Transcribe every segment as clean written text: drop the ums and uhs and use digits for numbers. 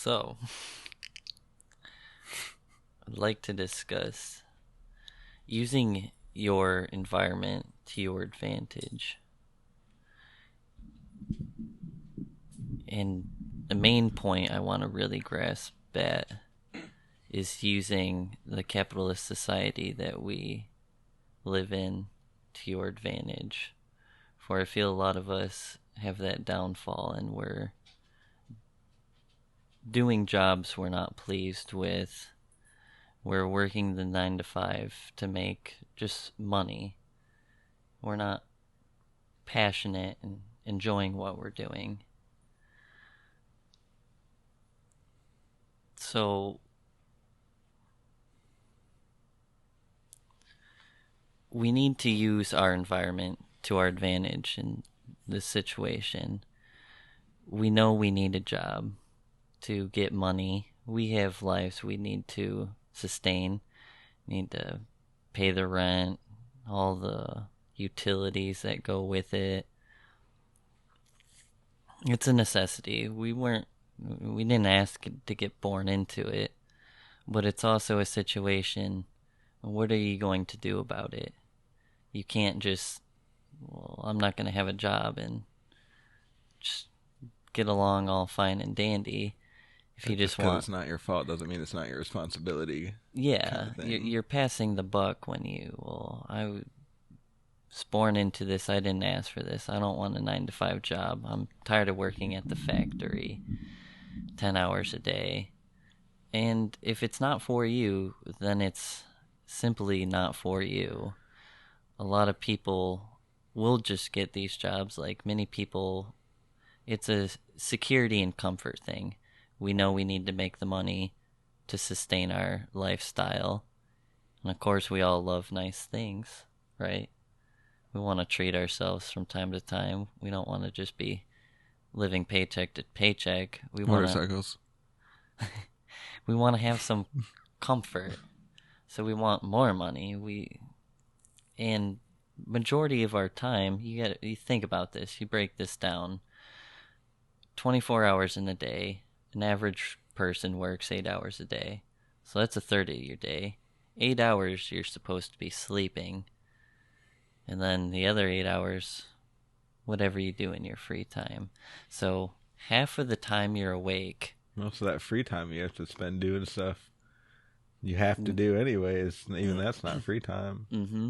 So, I'd like to discuss using your environment to your advantage. And the main point I want to really grasp at is using the capitalist society that we live in to your advantage. For I feel a lot of us have that downfall and we're doing jobs we're not pleased with. We're working the 9 to 5 to make just money. We're not passionate and enjoying what we're doing. So we need to use our environment to our advantage in this situation. We know we need a job to get money. We have lives we need to sustain. We need to pay the rent, all the utilities that go with it. It's a necessity. We didn't ask to get born into it, but it's also a situation. What are you going to do about it? You can't just, well, I'm not going to have a job and just get along all fine and dandy. If you Just just because want, it's not your fault doesn't mean it's not your responsibility, kind yeah, of thing. you're passing the buck when I was born into this. I didn't ask for this. I don't want a 9 to 5 job. I'm tired of working at the factory 10 hours a day. And if it's not for you, then it's simply not for you. A lot of people will just get these jobs. Like many people, it's a security and comfort thing. We know we need to make the money to sustain our lifestyle. And of course, we all love nice things, right? We want to treat ourselves from time to time. We don't want to just be living paycheck to paycheck. Motorcycles. We want to have some comfort. So we want more money. And majority of our time, you think about this. You break this down. 24 hours in a day. An average person works 8 hours a day. So that's a third of your day. 8 hours you're supposed to be sleeping. And then the other 8 hours, whatever you do in your free time. So half of the time you're awake. Most of that free time you have to spend doing stuff you have to do anyways. Even that's not free time. Mm-hmm.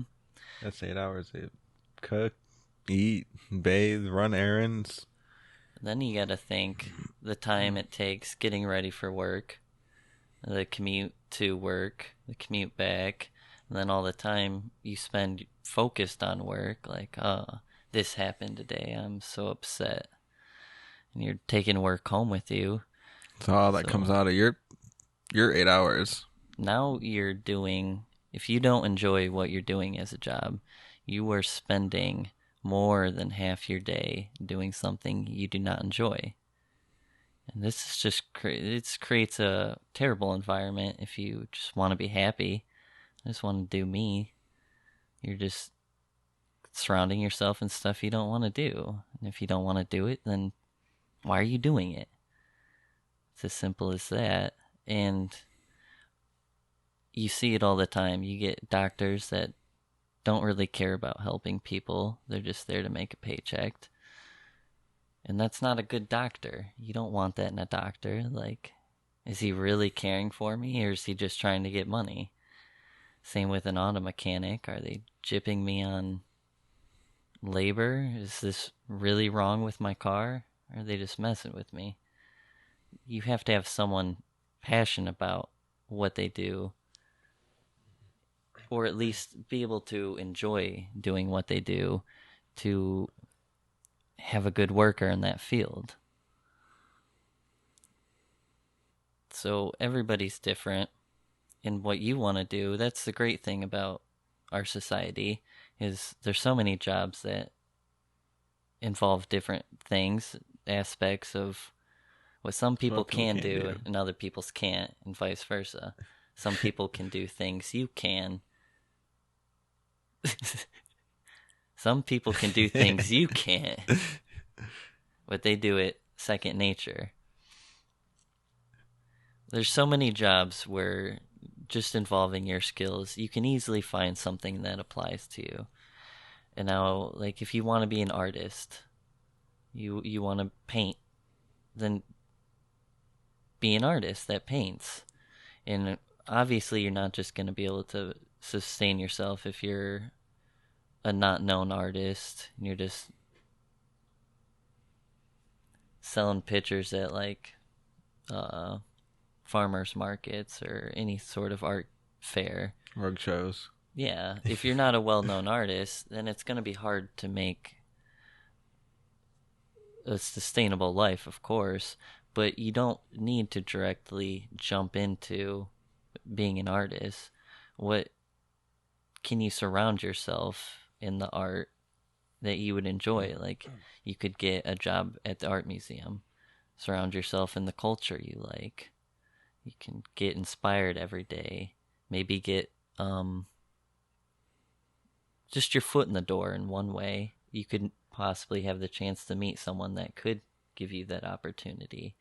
That's 8 hours. Cook, eat, bathe, run errands. Then you gotta think the time it takes getting ready for work, the commute to work, the commute back, and then all the time you spend focused on work, like, oh, this happened today, I'm so upset. And you're taking work home with you. So all that comes So out of your 8 hours. now if you don't enjoy what you're doing as a job, you are spending more than half your day doing something you do not enjoy. And this is just it creates a terrible environment if you just want to be happy. I just want to do me. You're just surrounding yourself in stuff you don't want to do. And if you don't want to do it, then why are you doing it? It's as simple as that. And you see it all the time. You get doctors that don't really care about helping people. They're just there to make a paycheck. And that's not a good doctor. You don't want that in a doctor. Like, is he really caring for me or is he just trying to get money? Same with an auto mechanic. Are they gypping me on labor? Is this really wrong with my car? Or are they just messing with me? You have to have someone passionate about what they do, or at least be able to enjoy doing what they do to have a good worker in that field. So everybody's different in what you want to do. That's the great thing about our society is there's so many jobs that involve different things, aspects of what some That's people what people can can't do do. and other people's can't, and vice versa. Some people can do things you can. Some people can do things you can't, but they do it second nature. There's so many jobs where just involving your skills, you can easily find something that applies to you. And now, like, if you want to be an artist, you want to paint, then be an artist that paints. And obviously, you're not just going to be able to sustain yourself if you're a not known artist and you're just selling pictures at like uh, farmers markets or any sort of art fair. Rug shows. Yeah, if you're not a well known artist, then it's going to be hard to make a sustainable life, of course, but you don't need to directly jump into being an artist. What can you surround yourself in the art that you would enjoy? Like, you could get a job at the art museum, surround yourself in the culture you like. You can get inspired every day. Maybe get just your foot in the door in one way. You could possibly have the chance to meet someone that could give you that opportunity.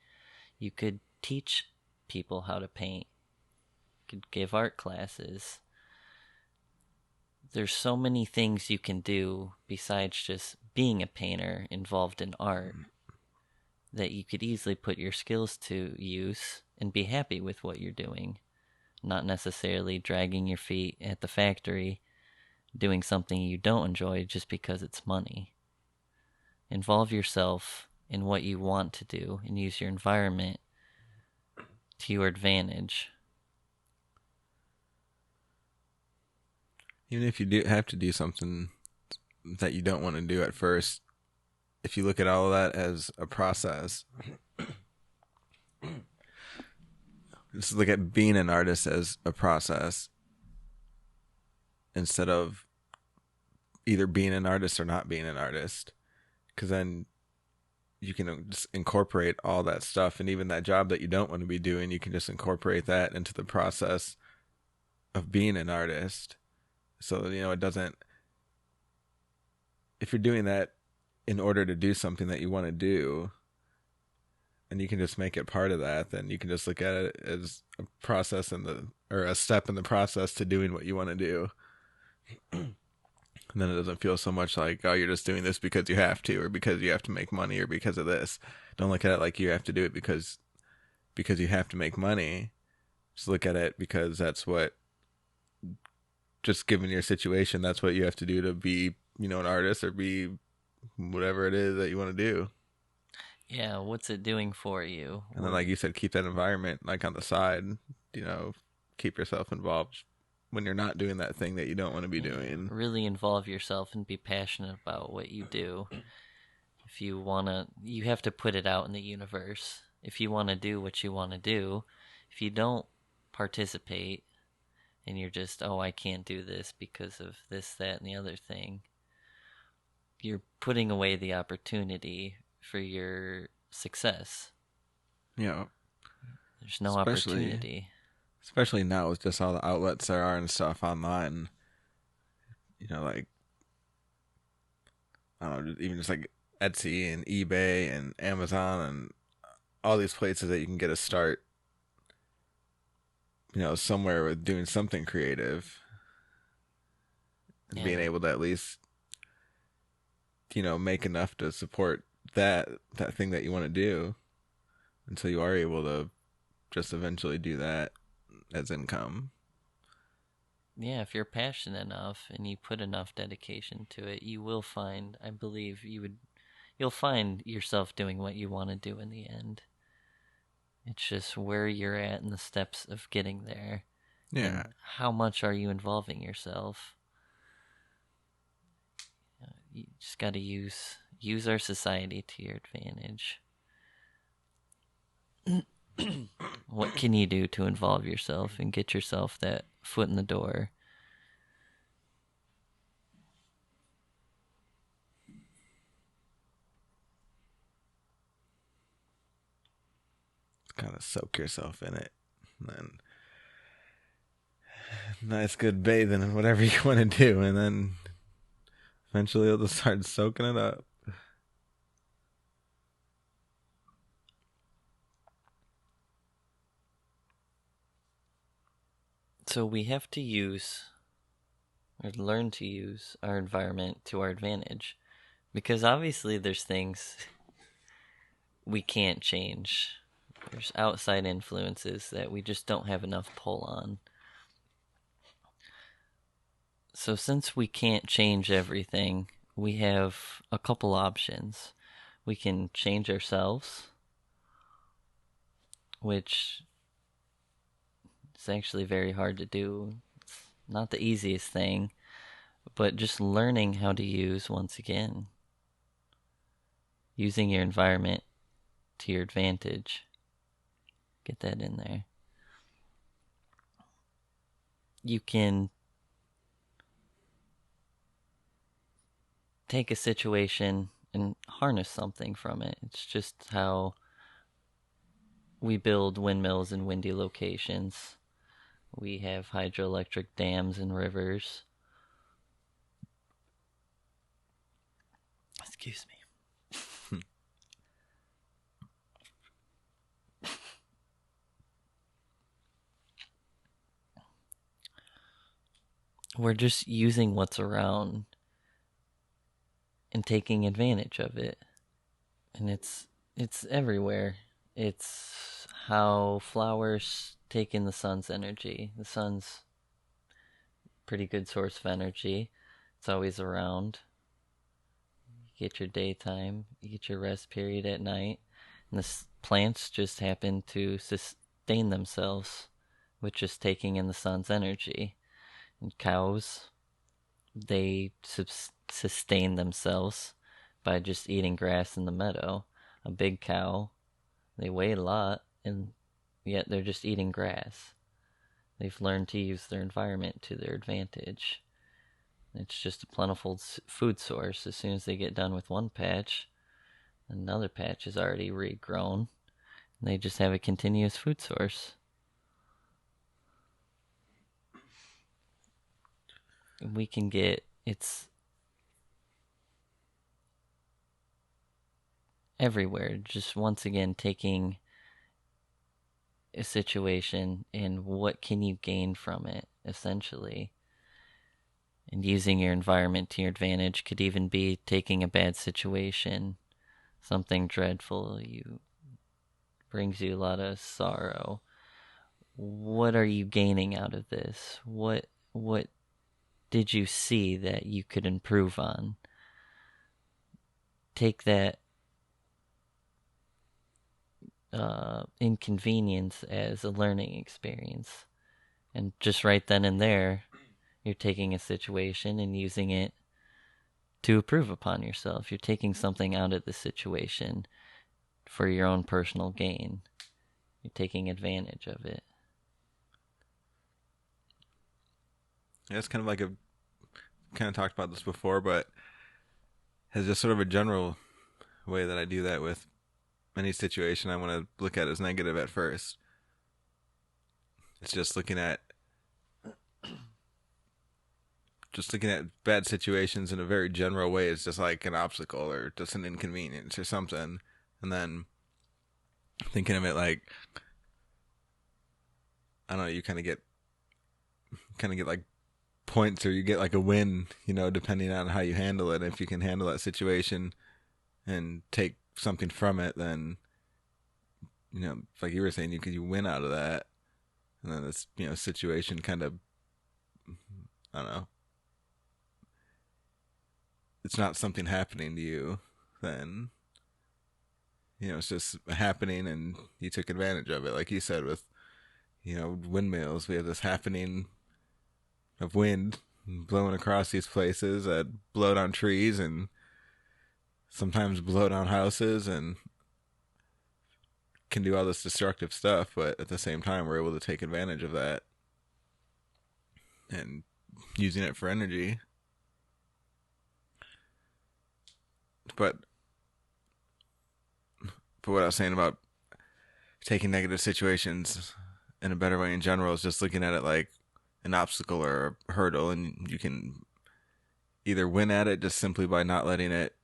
You could teach people how to paint. You could give art classes. There's so many things you can do besides just being a painter involved in art that you could easily put your skills to use and be happy with what you're doing, not necessarily dragging your feet at the factory doing something you don't enjoy just because it's money. Involve yourself in what you want to do and use your environment to your advantage. Even if you do have to do something that you don't want to do at first, if you look at all of that as a process, just look at being an artist as a process instead of either being an artist or not being an artist, because then you can just incorporate all that stuff, and even that job that you don't want to be doing, you can just incorporate that into the process of being an artist. So, it doesn't, if you're doing that in order to do something that you want to do, and you can just make it part of that, then you can just look at it as a process or a step in the process to doing what you want to do. And then it doesn't feel so much like, oh, you're just doing this because you have to, or because you have to make money, or because of this. Don't look at it like you have to do it because you have to make money. Just look at it because that's what, just given your situation, that's what you have to do to be, an artist or be whatever it is that you want to do. Yeah, what's it doing for you? And then, like you said, keep that environment like on the side. Keep yourself involved when you're not doing that thing that you don't want to be doing. Really involve yourself and be passionate about what you do. If you you have to put it out in the universe. If you want to do what you want to do, if you don't participate and you're just, oh, I can't do this because of this, that, and the other thing, you're putting away the opportunity for your success. There's no opportunity. Especially now with just all the outlets there are and stuff online. Like, I don't know, even just like Etsy and eBay and Amazon and all these places that you can get a start, somewhere with doing something creative. And being able to at least, make enough to support that thing that you want to do until you are able to just eventually do that as income. Yeah, if you're passionate enough and you put enough dedication to it, you will find, I believe you'll find yourself doing what you want to do in the end. It's just where you're at in the steps of getting there. Yeah. And how much are you involving yourself? You just got to use our society to your advantage. What can you do to involve yourself and get yourself that foot in the door? Kind of soak yourself in it. And then nice good bathing and whatever you want to do, and then eventually you'll just start soaking it up. So we have to use or learn to use our environment to our advantage because obviously there's things we can't change. There's outside influences that we just don't have enough pull on. So since we can't change everything, we have a couple options. We can change ourselves, which is actually very hard to do. It's not the easiest thing, but just learning how to use, once again, using your environment to your advantage. Get that in there. You can take a situation and harness something from it. It's just how we build windmills in windy locations. We have hydroelectric dams and rivers. Excuse me. We're just using what's around and taking advantage of it. And it's everywhere. It's how flowers take in the sun's energy. The sun's a pretty good source of energy. It's always around. You get your daytime, you get your rest period at night, and the plants just happen to sustain themselves with just taking in the sun's energy. And cows, they sustain themselves by just eating grass in the meadow. A big cow, they weigh a lot, and yet they're just eating grass. They've learned to use their environment to their advantage. It's just a plentiful food source. As soon as they get done with one patch, another patch is already regrown. And they just have a continuous food source. We can get, it's everywhere. Just once again taking a situation and what can you gain from it, essentially. And using your environment to your advantage could even be taking a bad situation, something dreadful, you brings you a lot of sorrow. What are you gaining out of this? What did you see that you could improve on? Take that inconvenience as a learning experience. And just right then and there, you're taking a situation and using it to improve upon yourself. You're taking something out of the situation for your own personal gain. You're taking advantage of it. Yeah, it's kind of like kind of talked about this before, but has just sort of a general way that I do that with any situation I want to look at as negative at first. It's just looking at bad situations in a very general way. It's just like an obstacle or just an inconvenience or something, and then thinking of it like, I don't know, you kind of get like points, or you get like a win, depending on how you handle it. And if you can handle that situation and take something from it, then like you were saying, you win out of that. And then this situation kind of, I don't know, it's not something happening to you, then it's just happening and you took advantage of it. Like you said with windmills, we have this happening of wind blowing across these places that blow down trees and sometimes blow down houses and can do all this destructive stuff, but at the same time we're able to take advantage of that and using it for energy. But what I was saying about taking negative situations in a better way in general is just looking at it like an obstacle or a hurdle, and you can either win at it just simply by not letting it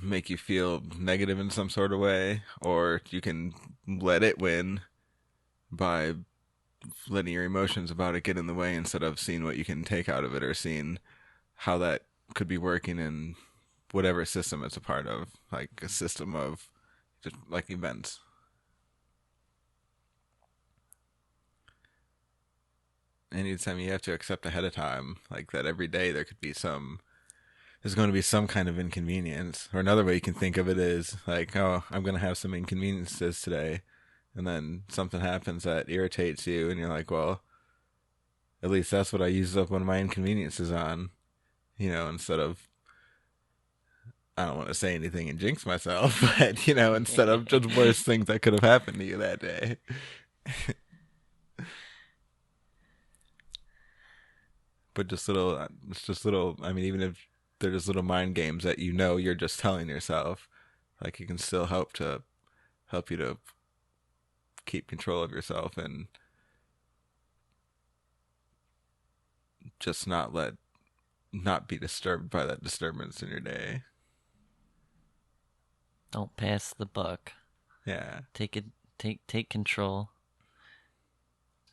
make you feel negative in some sort of way, or you can let it win by letting your emotions about it get in the way instead of seeing what you can take out of it or seeing how that could be working in whatever system it's a part of, like a system of just like events. Anytime you have to accept ahead of time, like that every day there's going to be some kind of inconvenience. Or another way you can think of it is like, oh, I'm going to have some inconveniences today. And then something happens that irritates you, and you're like, well, at least that's what I use up one of my inconveniences on, instead of, I don't want to say anything and jinx myself, but, instead of just worse things that could have happened to you that day. But it's just little, I mean, even if they're just little mind games that you're just telling yourself, like it can still help you to keep control of yourself and just not be disturbed by that disturbance in your day. Don't pass the buck. Yeah. Take control.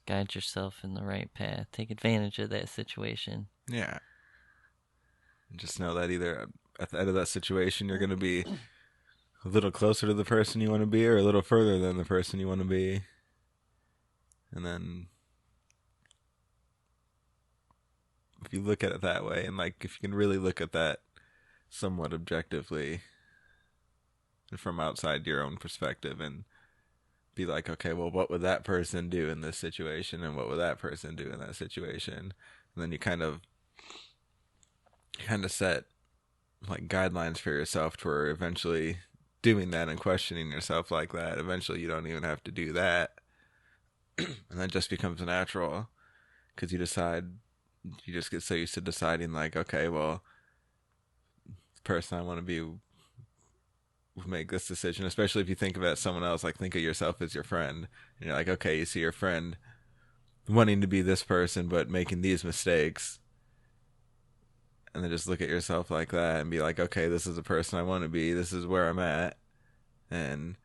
Guide yourself in the right path. Take advantage of that situation. Yeah. And just know that either at the end of that situation you're going to be a little closer to the person you want to be or a little further than the person you want to be. And then if you look at it that way, and like if you can really look at that somewhat objectively from outside your own perspective and be like, okay, well, what would that person do in this situation, and what would that person do in that situation? And then you kind of set like guidelines for yourself to where eventually doing that and questioning yourself like that, eventually you don't even have to do that. And that just becomes natural because you just get so used to deciding like, okay, well, the person I want to be will make this decision, especially if you think of it as someone else, like think of yourself as your friend. And you're like, okay, you see your friend wanting to be this person but making these mistakes. And then just look at yourself like that and be like, okay, this is the person I want to be. This is where I'm at. And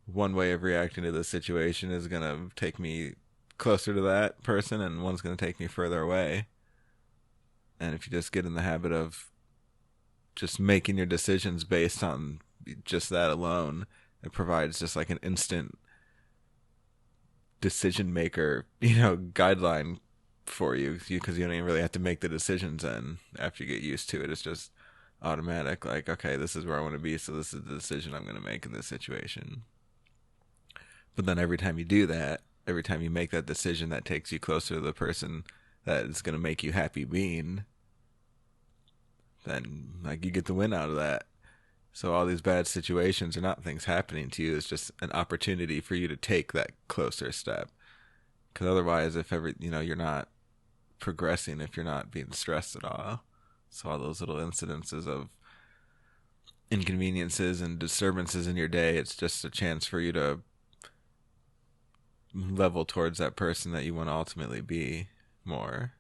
one way of reacting to this situation is going to take me closer to that person, and one's going to take me further away. And if you just get in the habit of just making your decisions based on just that alone, it provides just like an instant decision maker, guideline for you because you don't even really have to make the decisions. And after you get used to it, it's just automatic. Like, okay, this is where I want to be, so this is the decision I'm going to make in this situation. But then every time you do that, every time you make that decision that takes you closer to the person that is going to make you happy being, then like you get the win out of that. So all these bad situations are not things happening to you. It's just an opportunity for you to take that closer step. Because otherwise, if you're not progressing, if you're not being stressed at all. So all those little incidences of inconveniences and disturbances in your day, it's just a chance for you to level towards that person that you want to ultimately be more.